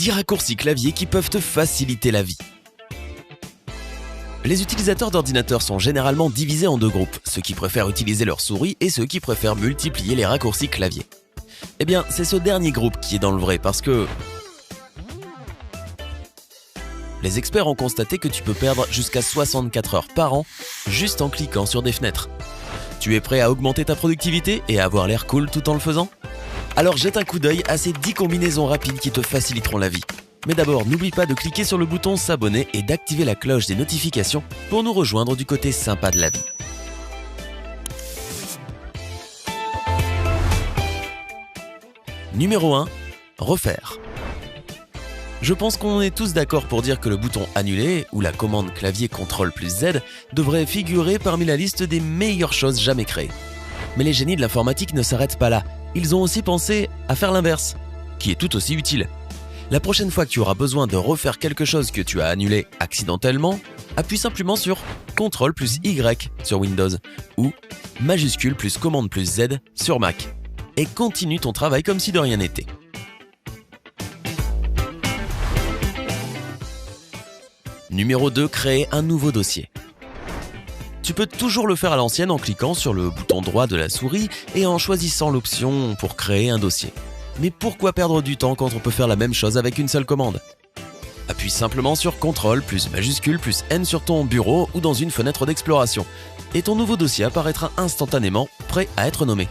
10 raccourcis clavier qui peuvent te faciliter la vie. Les utilisateurs d'ordinateurs sont généralement divisés en deux groupes, ceux qui préfèrent utiliser leur souris et ceux qui préfèrent multiplier les raccourcis clavier. Eh bien, c'est ce dernier groupe qui est dans le vrai parce que les experts ont constaté que tu peux perdre jusqu'à 64 heures par an juste en cliquant sur des fenêtres. Tu es prêt à augmenter ta productivité et à avoir l'air cool tout en le faisant? Alors jette un coup d'œil à ces 10 combinaisons rapides qui te faciliteront la vie. Mais d'abord, n'oublie pas de cliquer sur le bouton s'abonner et d'activer la cloche des notifications pour nous rejoindre du côté sympa de la vie. Numéro 1. Refaire. Je pense qu'on est tous d'accord pour dire que le bouton annuler ou la commande clavier CTRL plus Z devrait figurer parmi la liste des meilleures choses jamais créées. Mais les génies de l'informatique ne s'arrêtent pas là. Ils ont aussi pensé à faire l'inverse, qui est tout aussi utile. La prochaine fois que tu auras besoin de refaire quelque chose que tu as annulé accidentellement, appuie simplement sur CTRL plus Y sur Windows ou majuscule plus commande plus Z sur Mac et continue ton travail comme si de rien n'était. Numéro 2. Créer un nouveau dossier. Tu peux toujours le faire à l'ancienne en cliquant sur le bouton droit de la souris et en choisissant l'option pour créer un dossier. Mais pourquoi perdre du temps quand on peut faire la même chose avec une seule commande? Appuie simplement sur CTRL plus majuscule plus N sur ton bureau ou dans une fenêtre d'exploration et ton nouveau dossier apparaîtra instantanément, prêt à être nommé.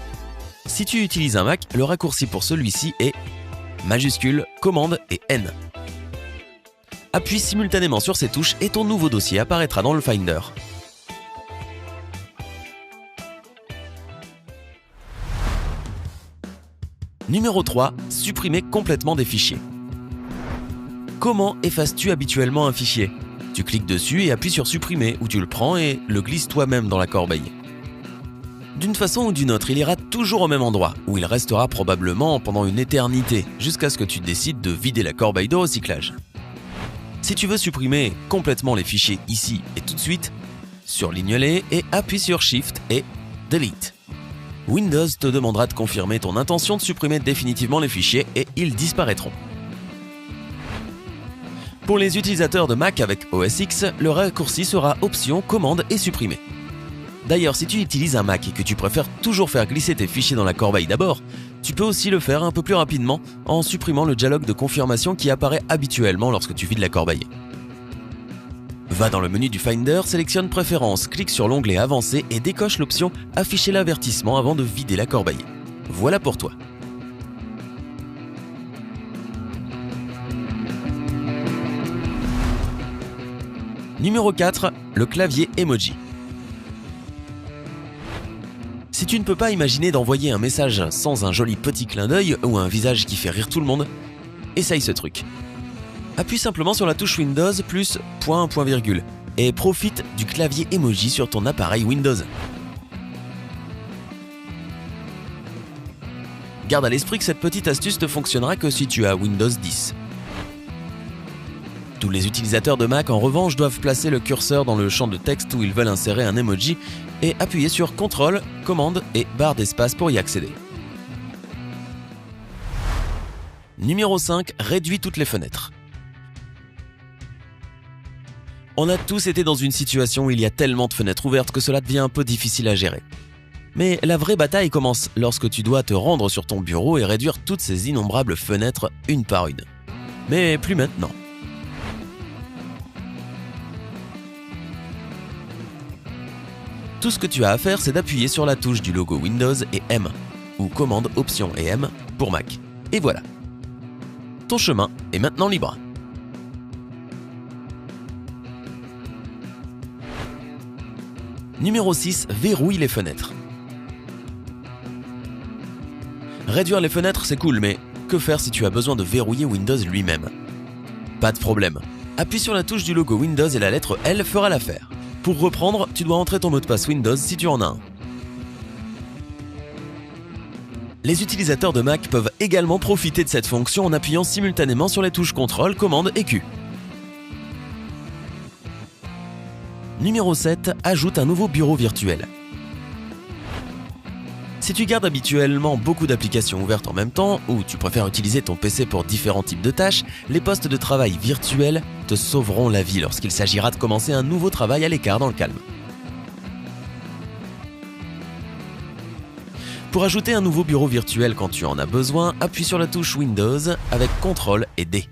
Si tu utilises un Mac, le raccourci pour celui-ci est majuscule, commande et N. Appuie simultanément sur ces touches et ton nouveau dossier apparaîtra dans le Finder. Numéro 3. Supprimer complètement des fichiers. Comment effaces-tu habituellement un fichier? Tu cliques dessus et appuies sur supprimer ou tu le prends et le glisses toi-même dans la corbeille. D'une façon ou d'une autre, il ira toujours au même endroit, où il restera probablement pendant une éternité, jusqu'à ce que tu décides de vider la corbeille de recyclage. Si tu veux supprimer complètement les fichiers ici et tout de suite, surligne-les et appuie sur Shift et Delete. Windows te demandera de confirmer ton intention de supprimer définitivement les fichiers et ils disparaîtront. Pour les utilisateurs de Mac avec OS X, le raccourci sera Option, Commande et Supprimer. D'ailleurs, si tu utilises un Mac et que tu préfères toujours faire glisser tes fichiers dans la corbeille d'abord, tu peux aussi le faire un peu plus rapidement en supprimant le dialogue de confirmation qui apparaît habituellement lorsque tu vides la corbeille. Va dans le menu du Finder, sélectionne Préférences, clique sur l'onglet Avancé et décoche l'option Afficher l'avertissement avant de vider la corbeille. Voilà pour toi. Numéro 4. Le clavier emoji. Si tu ne peux pas imaginer d'envoyer un message sans un joli petit clin d'œil ou un visage qui fait rire tout le monde, essaye ce truc. Appuie simplement sur la touche Windows plus point virgule et profite du clavier emoji sur ton appareil Windows. Garde à l'esprit que cette petite astuce ne fonctionnera que si tu as Windows 10. Tous les utilisateurs de Mac en revanche doivent placer le curseur dans le champ de texte où ils veulent insérer un emoji et appuyer sur CTRL, commande et barre d'espace pour y accéder. Numéro 5. Réduis toutes les fenêtres. On a tous été dans une situation où il y a tellement de fenêtres ouvertes que cela devient un peu difficile à gérer. Mais la vraie bataille commence lorsque tu dois te rendre sur ton bureau et réduire toutes ces innombrables fenêtres une par une. Mais plus maintenant. Tout ce que tu as à faire, c'est d'appuyer sur la touche du logo Windows et M, ou commande Option et M pour Mac. Et voilà. Ton chemin est maintenant libre. Numéro 6. Verrouille les fenêtres. Réduire les fenêtres, c'est cool, mais que faire si tu as besoin de verrouiller Windows lui-même? Pas de problème. Appuie sur la touche du logo Windows et la lettre L fera l'affaire. Pour reprendre, tu dois entrer ton mot de passe Windows si tu en as un. Les utilisateurs de Mac peuvent également profiter de cette fonction en appuyant simultanément sur les touches CTRL, commande et Q. Numéro 7. Ajoute un nouveau bureau virtuel. Si tu gardes habituellement beaucoup d'applications ouvertes en même temps, ou tu préfères utiliser ton PC pour différents types de tâches, les postes de travail virtuels te sauveront la vie lorsqu'il s'agira de commencer un nouveau travail à l'écart dans le calme. Pour ajouter un nouveau bureau virtuel quand tu en as besoin, appuie sur la touche Windows avec CTRL et D.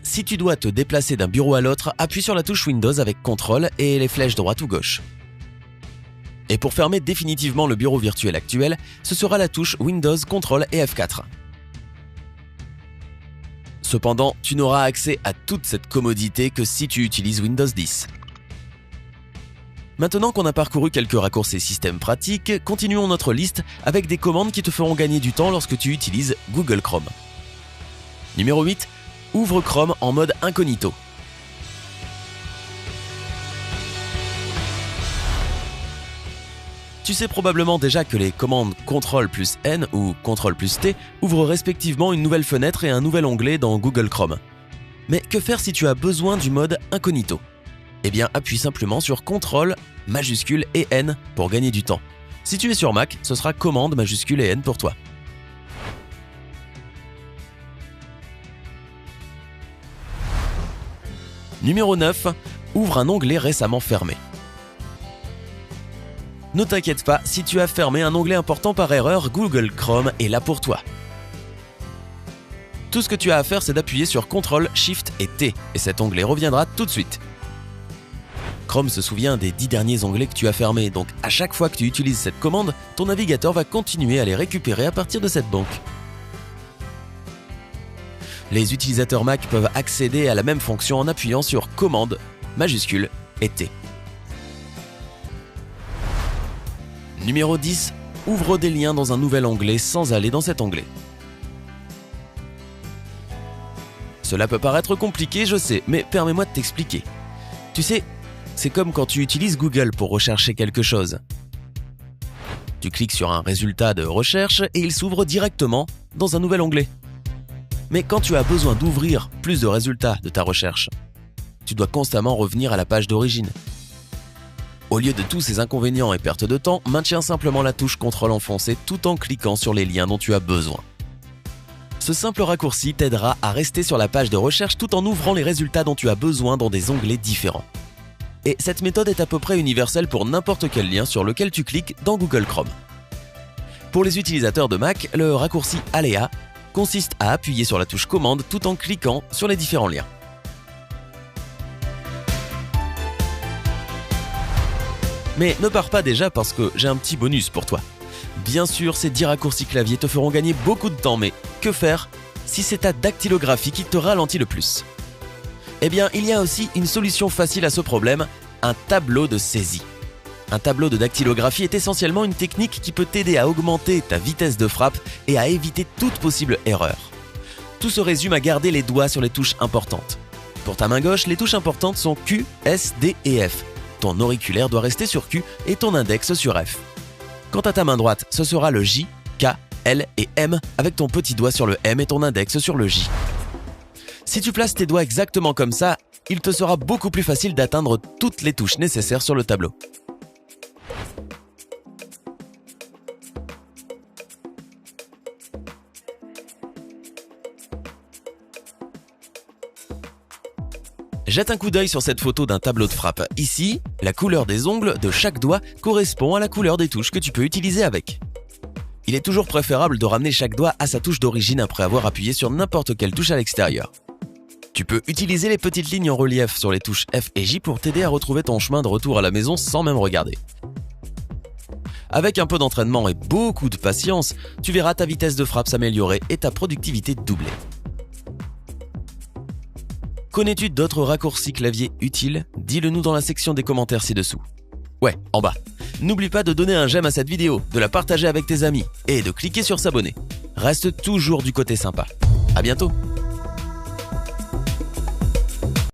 Si tu dois te déplacer d'un bureau à l'autre, appuie sur la touche Windows avec CTRL et les flèches droite ou gauche. Et pour fermer définitivement le bureau virtuel actuel, ce sera la touche Windows, CTRL et F4. Cependant, tu n'auras accès à toute cette commodité que si tu utilises Windows 10. Maintenant qu'on a parcouru quelques raccourcis système pratiques, continuons notre liste avec des commandes qui te feront gagner du temps lorsque tu utilises Google Chrome. Numéro 8. Ouvre Chrome en mode incognito. Tu sais probablement déjà que les commandes CTRL plus N ou CTRL plus T ouvrent respectivement une nouvelle fenêtre et un nouvel onglet dans Google Chrome. Mais que faire si tu as besoin du mode incognito ? Eh bien, appuie simplement sur CTRL majuscule et N pour gagner du temps. Si tu es sur Mac, ce sera commande majuscule et N pour toi. Numéro 9. Ouvre un onglet récemment fermé. Ne t'inquiète pas, si tu as fermé un onglet important par erreur, Google Chrome est là pour toi. Tout ce que tu as à faire, c'est d'appuyer sur CTRL, SHIFT et T, et cet onglet reviendra tout de suite. Chrome se souvient des 10 derniers onglets que tu as fermés, donc à chaque fois que tu utilises cette commande, ton navigateur va continuer à les récupérer à partir de cette banque. Les utilisateurs Mac peuvent accéder à la même fonction en appuyant sur commande, majuscule et T. Numéro 10. Ouvre des liens dans un nouvel onglet sans aller dans cet onglet. Cela peut paraître compliqué, je sais, mais permets-moi de t'expliquer. Tu sais, c'est comme quand tu utilises Google pour rechercher quelque chose. Tu cliques sur un résultat de recherche et il s'ouvre directement dans un nouvel onglet. Mais quand tu as besoin d'ouvrir plus de résultats de ta recherche, tu dois constamment revenir à la page d'origine. Au lieu de tous ces inconvénients et pertes de temps, maintiens simplement la touche CTRL enfoncée tout en cliquant sur les liens dont tu as besoin. Ce simple raccourci t'aidera à rester sur la page de recherche tout en ouvrant les résultats dont tu as besoin dans des onglets différents. Et cette méthode est à peu près universelle pour n'importe quel lien sur lequel tu cliques dans Google Chrome. Pour les utilisateurs de Mac, le raccourci Aléa consiste à appuyer sur la touche commande tout en cliquant sur les différents liens. Mais ne pars pas déjà parce que j'ai un petit bonus pour toi. Bien sûr, ces 10 raccourcis clavier te feront gagner beaucoup de temps, mais que faire si c'est ta dactylographie qui te ralentit le plus ? Eh bien, il y a aussi une solution facile à ce problème, un tableau de saisie. Un tableau de dactylographie est essentiellement une technique qui peut t'aider à augmenter ta vitesse de frappe et à éviter toute possible erreur. Tout se résume à garder les doigts sur les touches importantes. Pour ta main gauche, les touches importantes sont Q, S, D et F. Ton auriculaire doit rester sur Q et ton index sur F. Quant à ta main droite, ce sera le J, K, L et M avec ton petit doigt sur le M et ton index sur le J. Si tu places tes doigts exactement comme ça, il te sera beaucoup plus facile d'atteindre toutes les touches nécessaires sur le tableau. Jette un coup d'œil sur cette photo d'un tableau de frappe. Ici, la couleur des ongles de chaque doigt correspond à la couleur des touches que tu peux utiliser avec. Il est toujours préférable de ramener chaque doigt à sa touche d'origine après avoir appuyé sur n'importe quelle touche à l'extérieur. Tu peux utiliser les petites lignes en relief sur les touches F et J pour t'aider à retrouver ton chemin de retour à la maison sans même regarder. Avec un peu d'entraînement et beaucoup de patience, tu verras ta vitesse de frappe s'améliorer et ta productivité doubler. Connais-tu d'autres raccourcis clavier utiles ? Dis-le nous dans la section des commentaires ci-dessous. Ouais, en bas. N'oublie pas de donner un j'aime à cette vidéo, de la partager avec tes amis et de cliquer sur s'abonner. Reste toujours du côté sympa. À bientôt.